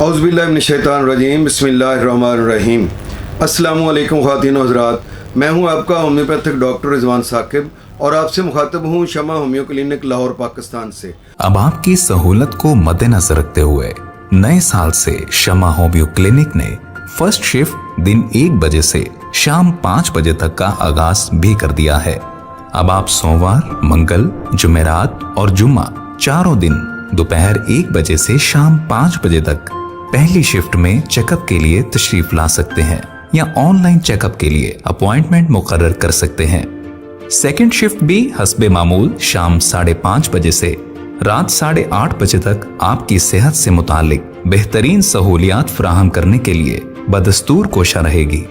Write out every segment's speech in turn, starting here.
औज़ुबिल्लाहिमिनश्शैतानिर्रजीम बिस्मिल्लाहिर्रहमानिर्रहीम। अस्सलामु अलैकुम ख़वातीन व हज़रात, मैं हूं आपका होम्योपैथिक डॉक्टर रिजवान साकिब और आपसे मुखातब हूं शमा होम्यो क्लिनिक लाहौर पाकिस्तान से। अब आपकी सहूलत को मद्देनजर रखते हुए नए साल से शमा होम्यो क्लिनिक ने फर्स्ट शिफ्ट दिन 1 बजे से शाम 5 बजे तक का आगाज भी कर दिया है। अब आप सोमवार, मंगल, जुमेरात और जुम्मा चारों दिन दोपहर 1 बजे से शाम 5 बजे तक पहली शिफ्ट में चेकअप के लिए तशरीफ ला सकते हैं या ऑनलाइन चेकअप के लिए अपॉइंटमेंट मुकर्रर कर सकते हैं। सेकंड शिफ्ट भी हस्बे मामूल शाम 5:30 बजे से रात 8:30 बजे तक आपकी सेहत से मुतालिक बेहतरीन सहूलियात फराहम करने के लिए बदस्तूर कोशा रहेगी।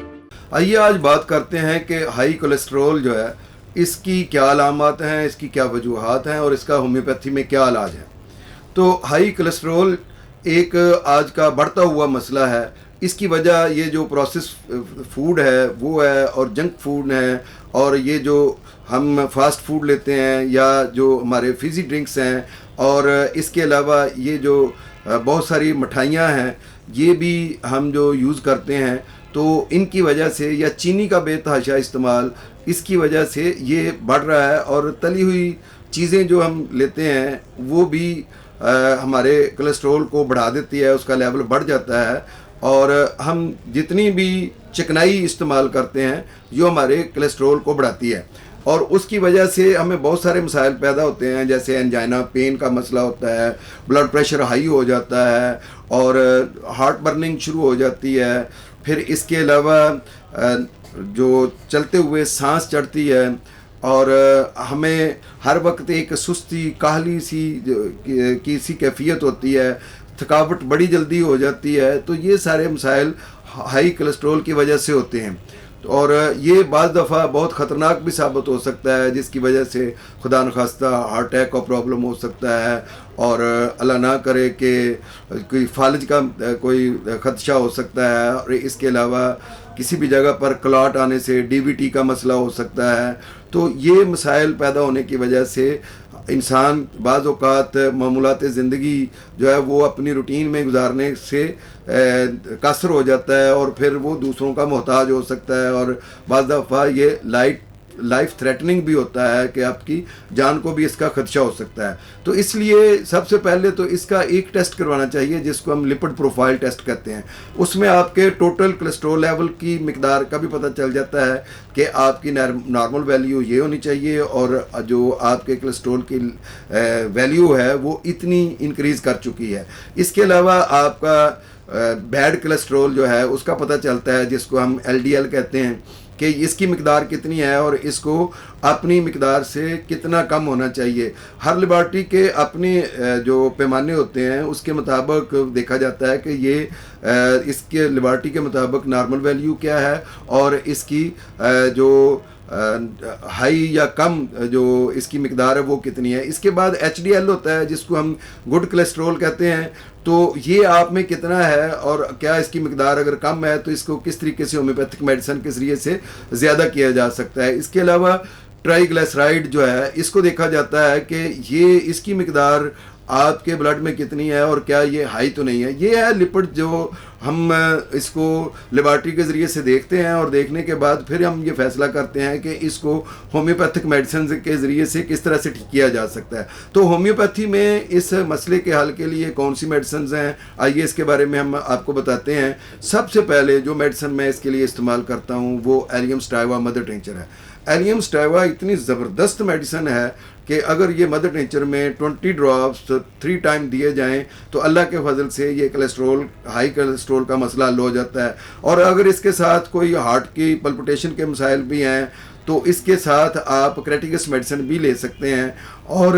आइए आज बात करते हैं कि हाई कोलेस्ट्रॉल जो है इसकी क्या अलामत हैं, इसकी क्या वजूहात हैं और इसका होम्योपैथी में क्या इलाज है। तो हाई कोलेस्ट्रॉल एक आज का बढ़ता हुआ मसला है। इसकी वजह ये जो प्रोसेस फूड है वो है और जंक फूड है, और ये जो हम फास्ट फूड लेते हैं या जो हमारे फिज़ी ड्रिंक्स हैं, और इसके अलावा ये जो बहुत सारी मिठाइयाँ हैं ये भी हम जो यूज़ करते हैं, तो इनकी वजह से, या चीनी का बेतहाशा इस्तेमाल, इसकी वजह से ये बढ़ रहा है। और तली हुई चीज़ें जो हम लेते हैं वो भी हमारे कोलेस्ट्रॉल को बढ़ा देती है, उसका लेवल बढ़ जाता है। और हम जितनी भी चिकनाई इस्तेमाल करते हैं जो हमारे कोलेस्ट्रॉल को बढ़ाती है, और उसकी वजह से हमें बहुत सारे मसाइल पैदा होते हैं, जैसे एंजाइना पेन का मसला होता है, ब्लड प्रेशर हाई हो जाता है और हार्ट बर्निंग शुरू हो जाती है। फिर इसके अलावा जो चलते हुए सांस चढ़ती है, और हमें हर वक्त एक सुस्ती काहली सी कैफियत होती है, थकावट बड़ी जल्दी हो जाती है। तो ये सारे मसाइल हाई कोलेस्ट्रॉल की वजह से होते हैं, और ये बाज़ दफ़ा बहुत ख़तरनाक भी साबित हो सकता है, जिसकी वजह से खुदा न खास्ता हार्ट अटैक का प्रॉब्लम हो सकता है, और अल्लाह ना करे कि कोई फालिज का कोई खदशा हो सकता है। और इसके अलावा किसी भी जगह पर क्लॉट आने से डीवीटी का मसला हो सकता है। तो ये मसाइल पैदा होने की वजह से इंसान बाज़ औक़ात मामूलात ज़िंदगी जो है वो अपनी रूटीन में गुजारने से कासर हो जाता है, और फिर वो दूसरों का मोहताज हो सकता है, और बाज़ दफ़ा ये लाइफ थ्रेटनिंग भी होता है कि आपकी जान को भी इसका खदशा हो सकता है। तो इसलिए सबसे पहले तो इसका एक टेस्ट करवाना चाहिए जिसको हम लिपिड प्रोफाइल टेस्ट कहते हैं। उसमें आपके टोटल कोलेस्ट्रॉल लेवल की मिकदार का भी पता चल जाता है कि आपकी नॉर्मल वैल्यू ये होनी चाहिए, और जो आपके कोलेस्ट्रॉल की वैल्यू है वो इतनी इंक्रीज़ कर चुकी है। इसके अलावा आपका बैड कोलेस्ट्रॉल जो है उसका पता चलता है, जिसको हम LDL कहते हैं, कि इसकी मिकदार कितनी है और इसको अपनी मिकदार से कितना कम होना चाहिए। हर लेबॉरेटरी के अपने जो पैमाने होते हैं उसके मुताबिक देखा जाता है कि ये इसके लेबॉरेटरी के मुताबिक नॉर्मल वैल्यू क्या है, और इसकी जो हाई या कम जो इसकी मिकदार है वो कितनी है। इसके बाद HDL होता है जिसको हम गुड कोलेस्ट्रॉल कहते हैं। तो ये आप में कितना है और क्या इसकी मिकदार अगर कम है तो इसको किस तरीके से होम्योपैथिक मेडिसिन के ज़रिए से ज़्यादा किया जा सकता है। इसके अलावा ट्राइग्लिसराइड जो है इसको देखा जाता है कि ये इसकी मिकदार आपके ब्लड में कितनी है और क्या ये हाई तो नहीं है। ये है लिपिड जो हम इसको लेबॉरेटरी के ज़रिए से देखते हैं, और देखने के बाद फिर हम ये फैसला करते हैं कि इसको होम्योपैथिक मेडिसिन के ज़रिए से किस तरह से ठीक किया जा सकता है। तो होम्योपैथी में इस मसले के हल के लिए कौन सी मेडिसिन हैं, आइए इसके बारे में हम आपको बताते हैं। सबसे पहले जो मेडिसिन मैं इसके लिए इस्तेमाल करता हूँ वो एलियम स्टाइवा मदर टिंचर है। एलियम स्टाइवा इतनी ज़बरदस्त मेडिसिन है कि अगर ये मदर टिंचर में 20 ड्रॉप्स 3 टाइम दिए जाएं तो अल्लाह के फजल से ये हाई कोलेस्ट्रॉल का मसला हल हो जाता है। और अगर इसके साथ कोई हार्ट की पल्पिटेशन के मसाइल भी हैं तो इसके साथ आप क्रेटिकस मेडिसिन भी ले सकते हैं। और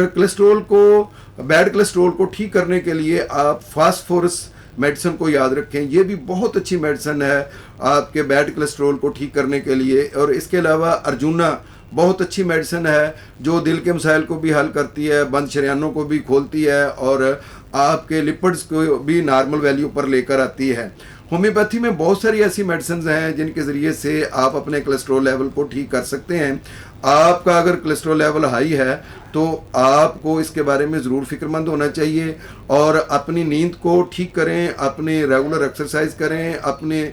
बैड कोलेस्ट्रॉल को ठीक करने के लिए आप फास्फोरस मेडिसिन को याद रखें, ये भी बहुत अच्छी मेडिसिन है आपके बैड कोलेस्ट्रॉल को ठीक करने के लिए। और इसके अलावा अर्जुना बहुत अच्छी मेडिसिन है जो दिल के मसाइल को भी हल करती है, बंद शरियानों को भी खोलती है, और آپ کے لپڈس کو بھی نارمل ویلیو پر لے کر آتی ہے. ہومیوپیتھی میں بہت ساری ایسی میڈیسنز ہیں جن کے ذریعے سے آپ اپنے کولیسٹرول لیول کو ٹھیک کر سکتے ہیں. آپ کا اگر کولیسٹرول لیول ہائی ہے تو آپ کو اس کے بارے میں ضرور فکر مند ہونا چاہیے اور اپنی نیند کو ٹھیک کریں, اپنی ریگولر ایکسرسائز کریں, اپنے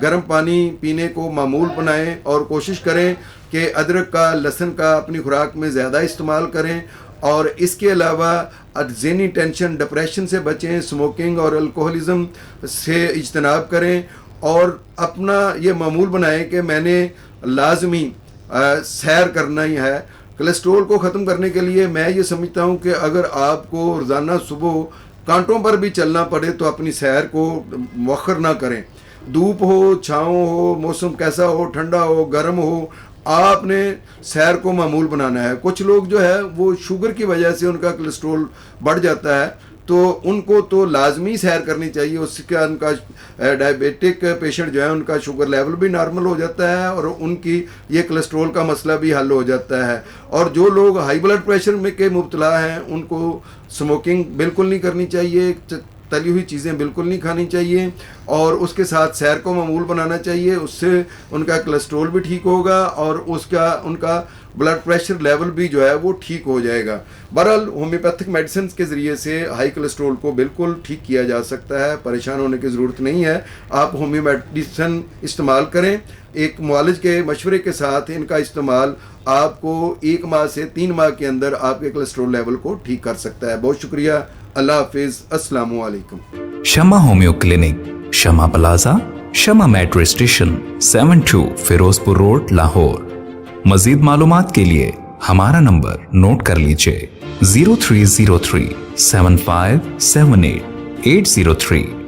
گرم پانی پینے کو معمول بنائیں اور کوشش کریں کہ ادرک کا, لہسن کا اپنی خوراک میں زیادہ استعمال کریں. اور اس کے علاوہ ذہنی ٹینشن, ڈپریشن سے بچیں, اسموکنگ اور الکوہلزم سے اجتناب کریں اور اپنا یہ معمول بنائیں کہ میں نے لازمی سیر کرنا ہی ہے. کولیسٹرول کو ختم کرنے کے لیے میں یہ سمجھتا ہوں کہ اگر آپ کو روزانہ صبح کانٹوں پر بھی چلنا پڑے تو اپنی سیر کو مؤخر نہ کریں. دھوپ ہو, چھاؤں ہو, موسم کیسا ہو, ٹھنڈا ہو, گرم ہو, آپ نے سیر کو معمول بنانا ہے. کچھ لوگ جو ہے وہ شوگر کی وجہ سے ان کا کولیسٹرول بڑھ جاتا ہے تو ان کو تو لازمی سیر کرنی چاہیے. اس کا ان کا ڈائبیٹک پیشنٹ جو ہے ان کا شوگر لیول بھی نارمل ہو جاتا ہے اور ان کی یہ کولیسٹرول کا مسئلہ بھی حل ہو جاتا ہے. اور جو لوگ ہائی بلڈ پریشر میں کے مبتلا ہیں ان کو اسموکنگ بالکل نہیں کرنی چاہیے, تلی ہوئی چیزیں بالکل نہیں کھانی چاہیے اور اس کے ساتھ سیر کو معمول بنانا چاہیے. اس سے ان کا کولیسٹرول بھی ٹھیک ہوگا اور ان کا بلڈ پریشر لیول بھی جو ہے وہ ٹھیک ہو جائے گا. بہرحال ہومیوپیتھک میڈیسنز کے ذریعے سے ہائی کولیسٹرول کو بالکل ٹھیک کیا جا سکتا ہے, پریشان ہونے کی ضرورت نہیں ہے. آپ ہومیو میڈیسن استعمال کریں, ایک معالج کے مشورے کے ساتھ ان کا استعمال آپ کو 1 ماہ سے 3 ماہ کے اندر آپ کے کولیسٹرول لیول کو ٹھیک کر سکتا ہے. بہت شکریہ. اللہ حافظ. السلام علیکم. شمع ہومیو کلینک, شمع پلازا, شمع میٹرو اسٹیشن, 72 فیروز پور روڈ, لاہور. مزید معلومات کے لیے ہمارا نمبر نوٹ کر لیجئے 0303 7578 803